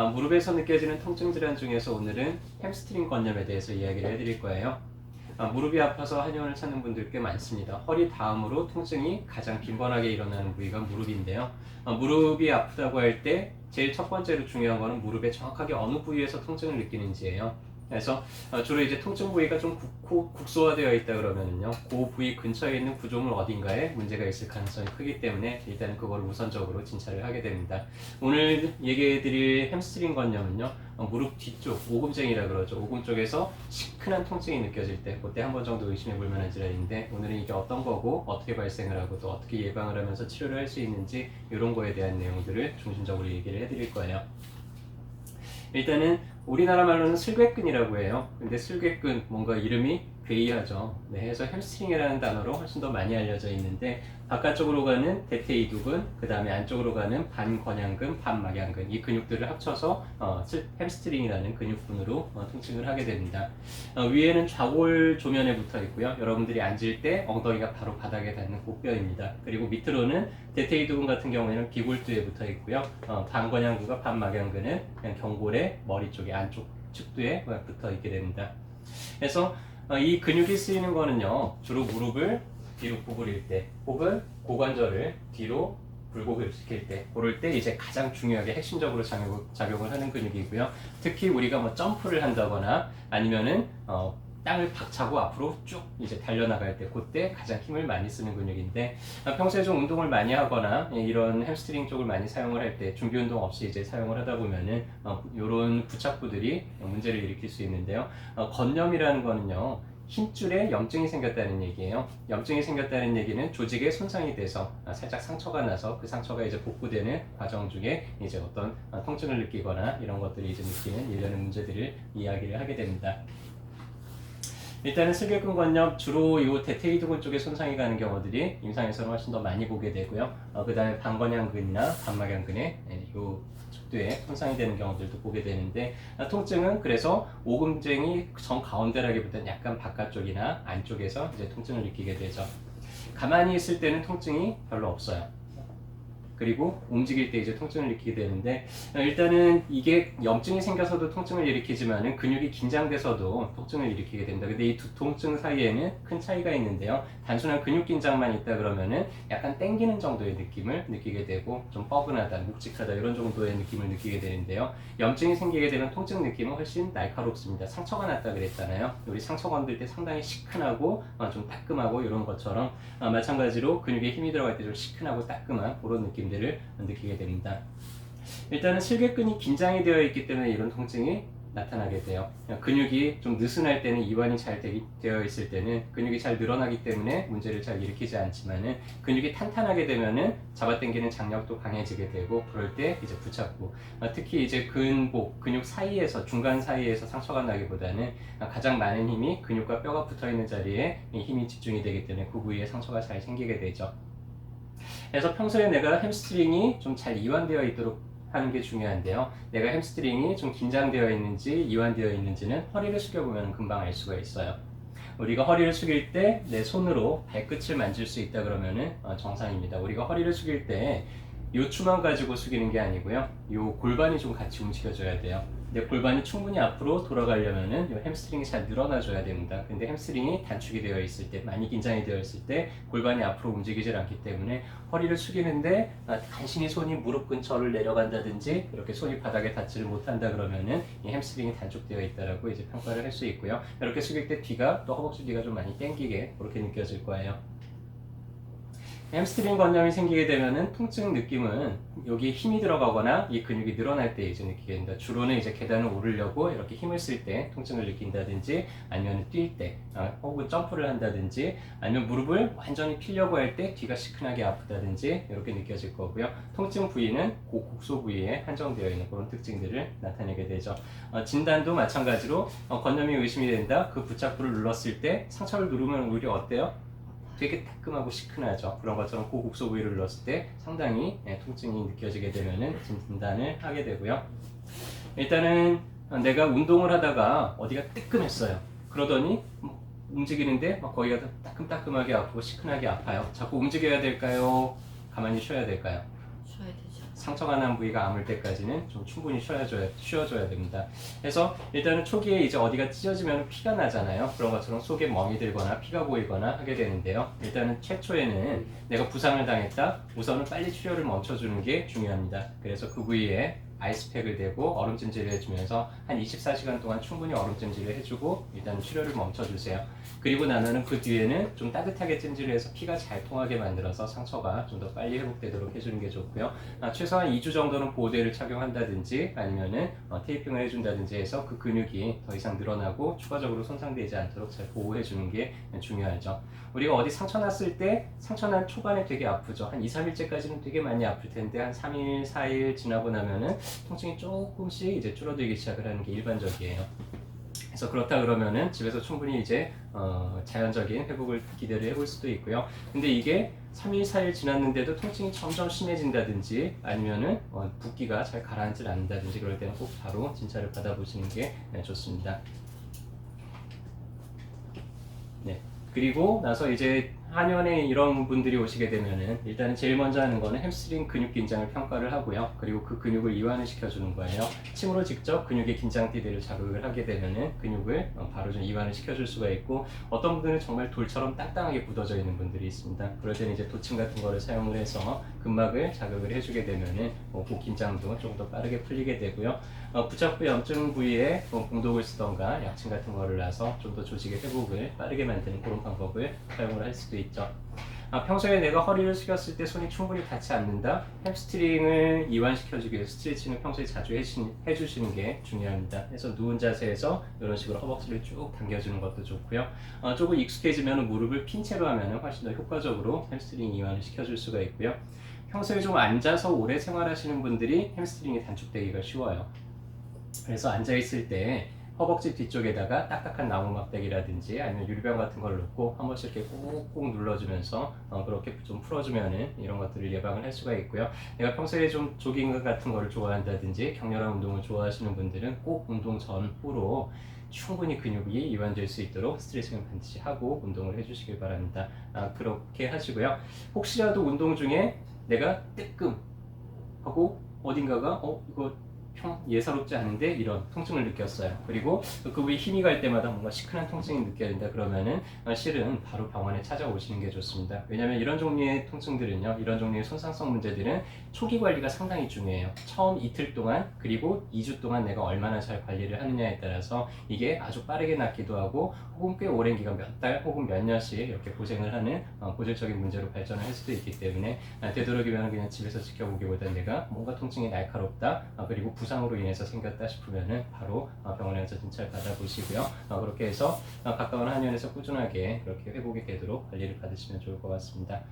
무릎에서 느껴지는 통증 질환 중에서 오늘은 햄스트링 건염에 대해서 이야기를 해드릴 거예요. 무릎이 아파서 한의원을 찾는 분들 꽤 많습니다. 허리 다음으로 통증이 가장 빈번하게 일어나는 부위가 무릎인데요. 무릎이 아프다고 할 때 제일 첫 번째로 중요한 거는 무릎의 정확하게 어느 부위에서 통증을 느끼는지예요. 그래서 주로 이제 통증 부위가 좀 국소화되어 있다 그러면은요, 그 부위 근처에 있는 구조물 어딘가에 문제가 있을 가능성이 크기 때문에 일단 그걸 우선적으로 진찰을 하게 됩니다. 오늘 얘기해드릴 햄스트링 건염은요, 무릎 뒤쪽 오금쟁이라 그러죠. 오금 쪽에서 시큰한 통증이 느껴질 때, 그때 한 번 정도 의심해 볼 만한 질환인데, 오늘은 이게 어떤 거고 어떻게 발생을 하고 또 어떻게 예방을 하면서 치료를 할 수 있는지 이런 거에 대한 내용들을 중심적으로 얘기를 해드릴 거예요. 일단은 우리나라 말로는 슬개근이라고 해요. 근데 슬개근 뭔가 이름이 괴이하죠. 네, 해서 햄스트링이라는 단어로 훨씬 더 많이 알려져 있는데, 바깥쪽으로 가는 대퇴이두근, 그 다음에 안쪽으로 가는 반권양근, 반막양근, 이 근육들을 합쳐서 햄스트링이라는 근육군으로 통증을 하게 됩니다. 위에는 좌골 조면에 붙어 있고요. 여러분들이 앉을 때 엉덩이가 바로 바닥에 닿는 곡뼈입니다. 그리고 밑으로는 대퇴이두근 같은 경우에는 비골두에 붙어 있고요. 반권양근과 반막양근은 그냥 경골의 머리 쪽에 안쪽 측두에 붙어 있게 됩니다. 그래서 이 근육이 쓰이는 거는요, 주로 무릎을 뒤로 구부릴 때 혹은 고관절을 뒤로 굴곡을 시킬 때, 그럴 때 이제 가장 중요하게 핵심적으로 작용을 하는 근육이고요. 특히 우리가 뭐 점프를 한다거나 아니면은 땅을 박차고 앞으로 쭉 이제 달려나갈 때, 그때 가장 힘을 많이 쓰는 근육인데, 평소에 좀 운동을 많이 하거나 이런 햄스트링 쪽을 많이 사용을 할 때, 준비 운동 없이 이제 사용을 하다 보면은 이런 부착부들이 문제를 일으킬 수 있는데요. 건염이라는 거는요, 힘줄에 염증이 생겼다는 얘기예요. 염증이 생겼다는 얘기는 조직에 손상이 돼서 살짝 상처가 나서 그 상처가 이제 복구되는 과정 중에 이제 어떤 통증을 느끼거나 이런 것들이 이제 느끼는 일련의 문제들을 이야기를 하게 됩니다. 일단은 슬개근 건염, 주로 이 대퇴이두근 쪽에 손상이 가는 경우들이 임상에서는 훨씬 더 많이 보게 되고요. 그 다음에 반권양근이나 반막양근에 이 척도에 손상이 되는 경우들도 보게 되는데, 통증은 그래서 오금쟁이 정 가운데라기보다는 약간 바깥쪽이나 안쪽에서 이제 통증을 느끼게 되죠. 가만히 있을 때는 통증이 별로 없어요. 그리고 움직일 때 이제 통증을 느끼게 되는데, 일단은 이게 염증이 생겨서도 통증을 일으키지만은 근육이 긴장돼서도 통증을 일으키게 된다. 근데 이 두 통증 사이에는 큰 차이가 있는데요. 단순한 근육 긴장만 있다 그러면은 약간 땡기는 정도의 느낌을 느끼게 되고, 좀 뻐근하다, 묵직하다 이런 정도의 느낌을 느끼게 되는데요. 염증이 생기게 되면 통증 느낌은 훨씬 날카롭습니다. 상처가 났다 그랬잖아요. 우리 상처 건들 때 상당히 시큰하고 좀 따끔하고 이런 것처럼, 마찬가지로 근육에 힘이 들어갈 때 좀 시큰하고 따끔한 그런 느낌들을 느끼게 됩니다. 일단은 슬개근이 긴장이 되어 있기 때문에 이런 통증이 나타나게 돼요. 근육이 좀 느슨할 때는, 이완이 잘 되어 있을 때는 근육이 잘 늘어나기 때문에 문제를 잘 일으키지 않지만은, 근육이 탄탄하게 되면은 잡아당기는 장력도 강해지게 되고, 그럴 때 이제 부착부, 특히 이제 근복, 근육 사이에서, 중간 사이에서 상처가 나기보다는 가장 많은 힘이 근육과 뼈가 붙어 있는 자리에 힘이 집중이 되기 때문에 그 부위에 상처가 잘 생기게 되죠. 그래서 평소에 내가 햄스트링이 좀 잘 이완되어 있도록 하는 게 중요한데요. 내가 햄스트링이 좀 긴장되어 있는지 이완되어 있는지는 허리를 숙여보면 금방 알 수가 있어요. 우리가 허리를 숙일 때 내 손으로 발끝을 만질 수 있다 그러면은 정상입니다. 우리가 허리를 숙일 때 요추만 가지고 숙이는 게 아니고요, 요 골반이 좀 같이 움직여줘야 돼요. 근데 골반이 충분히 앞으로 돌아가려면은 요 햄스트링이 잘 늘어나줘야 됩니다. 근데 햄스트링이 단축이 되어 있을 때, 많이 긴장이 되어 있을 때 골반이 앞으로 움직이질 않기 때문에 허리를 숙이는데 간신히 손이 무릎 근처를 내려간다든지 이렇게 손이 바닥에 닿지를 못한다 그러면은 이 햄스트링이 단축되어 있다라고 이제 평가를 할 수 있고요. 이렇게 숙일 때 뒤가, 또 허벅지 뒤가 좀 많이 당기게 그렇게 느껴질 거예요. 햄스트링 건염이 생기게 되면은 통증 느낌은 여기 힘이 들어가거나 이 근육이 늘어날 때 이제 느끼게 됩니다. 주로는 이제 계단을 오르려고 이렇게 힘을 쓸 때 통증을 느낀다든지, 아니면 뛸 때, 혹은 점프를 한다든지, 아니면 무릎을 완전히 피려고 할 때 뒤가 시큰하게 아프다든지 이렇게 느껴질 거고요. 통증 부위는 그 곡소 부위에 한정되어 있는 그런 특징들을 나타내게 되죠. 진단도 마찬가지로 건염이 의심이 된다. 그 부착부를 눌렀을 때 상처를 누르면 오히려 어때요? 되게 따끔하고 시큰하죠. 그런 것처럼 고국소 부위를 눌렀을 때 상당히 통증이 느껴지게 되면은 진단을 하게 되고요. 일단은 내가 운동을 하다가 어디가 뜨끔했어요. 그러더니 움직이는데 거기가 따끔따끔하게 아프고 시큰하게 아파요. 자꾸 움직여야 될까요? 가만히 쉬어야 될까요? 쉬어야 되죠. 상처가 난 부위가 아물 때까지는 좀 충분히 쉬어줘야 됩니다. 그래서 일단은 초기에 이제 어디가 찢어지면 피가 나잖아요. 그런 것처럼 속에 멍이 들거나 피가 보이거나 하게 되는데요. 일단은 최초에는 내가 부상을 당했다. 우선은 빨리 출혈을 멈춰주는 게 중요합니다. 그래서 그 부위에 아이스팩을 대고 얼음찜질을 해주면서 한 24시간 동안 충분히 얼음찜질을 해주고 일단 출혈을 멈춰주세요. 그리고 나면은 그 뒤에는 좀 따뜻하게 찜질을 해서 피가 잘 통하게 만들어서 상처가 좀 더 빨리 회복되도록 해주는 게 좋고요. 최소한 2주 정도는 보호대를 착용한다든지 아니면은 테이핑을 해준다든지 해서 그 근육이 더 이상 늘어나고 추가적으로 손상되지 않도록 잘 보호해주는 게 중요하죠. 우리가 어디 상처 났을 때 상처 난 초반에 되게 아프죠. 한 2, 3일째까지는 되게 많이 아플 텐데 한 3일, 4일 지나고 나면은 통증이 조금씩 이제 줄어들기 시작을 하는 게 일반적이에요. 그래서 그렇다 그러면은 집에서 충분히 이제 자연적인 회복을 기대를 해볼 수도 있고요. 근데 이게 3일, 4일 지났는데도 통증이 점점 심해진다든지 아니면은 붓기가 잘 가라앉질 않는다든지 그럴 때는 꼭 바로 진찰을 받아보시는 게 좋습니다. 네. 그리고 나서 이제 한의원에 이런 분들이 오시게 되면은 일단은 제일 먼저 하는 거는 햄스트링 근육 긴장을 평가를 하고요. 그리고 그 근육을 이완을 시켜주는 거예요. 침으로 직접 근육의 긴장띠들을 자극을 하게 되면은 근육을 바로 좀 이완을 시켜줄 수가 있고 어떤 분들은 정말 돌처럼 땅땅하게 굳어져 있는 분들이 있습니다. 그럴 때는 이제 도침 같은 거를 사용을 해서 근막을 자극을 해주게 되면은 그 긴장도 조금 더 빠르게 풀리게 되고요. 부착부 염증 부위에 공독을 쓰던가 약침 같은 거를 놔서 좀 더 조직의 회복을 빠르게 만드는 그런 방법을 사용을 할 수도 있죠. 평소에 내가 허리를 숙였을 때 손이 충분히 닿지 않는다? 햄스트링을 이완시켜주기 위해서 스트레칭을 평소에 자주 해주시는 게 중요합니다. 그래서 누운 자세에서 이런 식으로 허벅지를 쭉 당겨주는 것도 좋고요. 조금 익숙해지면 무릎을 핀 채로 하면 훨씬 더 효과적으로 햄스트링 이완을 시켜줄 수가 있고요. 평소에 좀 앉아서 오래 생활하시는 분들이 햄스트링이 단축되기가 쉬워요. 그래서 앉아있을 때 허벅지 뒤쪽에다가 딱딱한 나무 막대기라든지 아니면 유리병 같은 걸 넣고 한 번씩 이렇게 꾹꾹 눌러주면서 그렇게 좀 풀어주면은 이런 것들을 예방을 할 수가 있고요. 내가 평소에 좀 조깅 같은 거를 좋아한다든지 격렬한 운동을 좋아하시는 분들은 꼭 운동 전 후로 충분히 근육이 이완될 수 있도록 스트레칭을 반드시 하고 운동을 해주시길 바랍니다. 그렇게 하시고요. 혹시라도 운동 중에 내가 뜨끔 하고 어딘가가 이거 예사롭지 않은데 이런 통증을 느꼈어요. 그리고 그 부위에 힘이 갈 때마다 뭔가 시큰한 통증이 느껴진다 그러면은 실은 바로 병원에 찾아오시는 게 좋습니다. 왜냐하면 이런 종류의 통증들은요, 이런 종류의 손상성 문제들은 초기 관리가 상당히 중요해요. 처음 이틀 동안 그리고 2주 동안 내가 얼마나 잘 관리를 하느냐에 따라서 이게 아주 빠르게 낫기도 하고 혹은 꽤 오랜 기간 몇 달 혹은 몇 년씩 이렇게 고생을 하는 고질적인 문제로 발전을 할 수도 있기 때문에 되도록이면 그냥 집에서 지켜보기보다 내가 뭔가 통증이 날카롭다 그리고 부상으로 인해서 생겼다 싶으면은 바로 병원에 가서 진찰 받아보시고요. 그렇게 해서 가까운 한의원에서 꾸준하게 그렇게 회복이 되도록 관리를 받으시면 좋을 것 같습니다.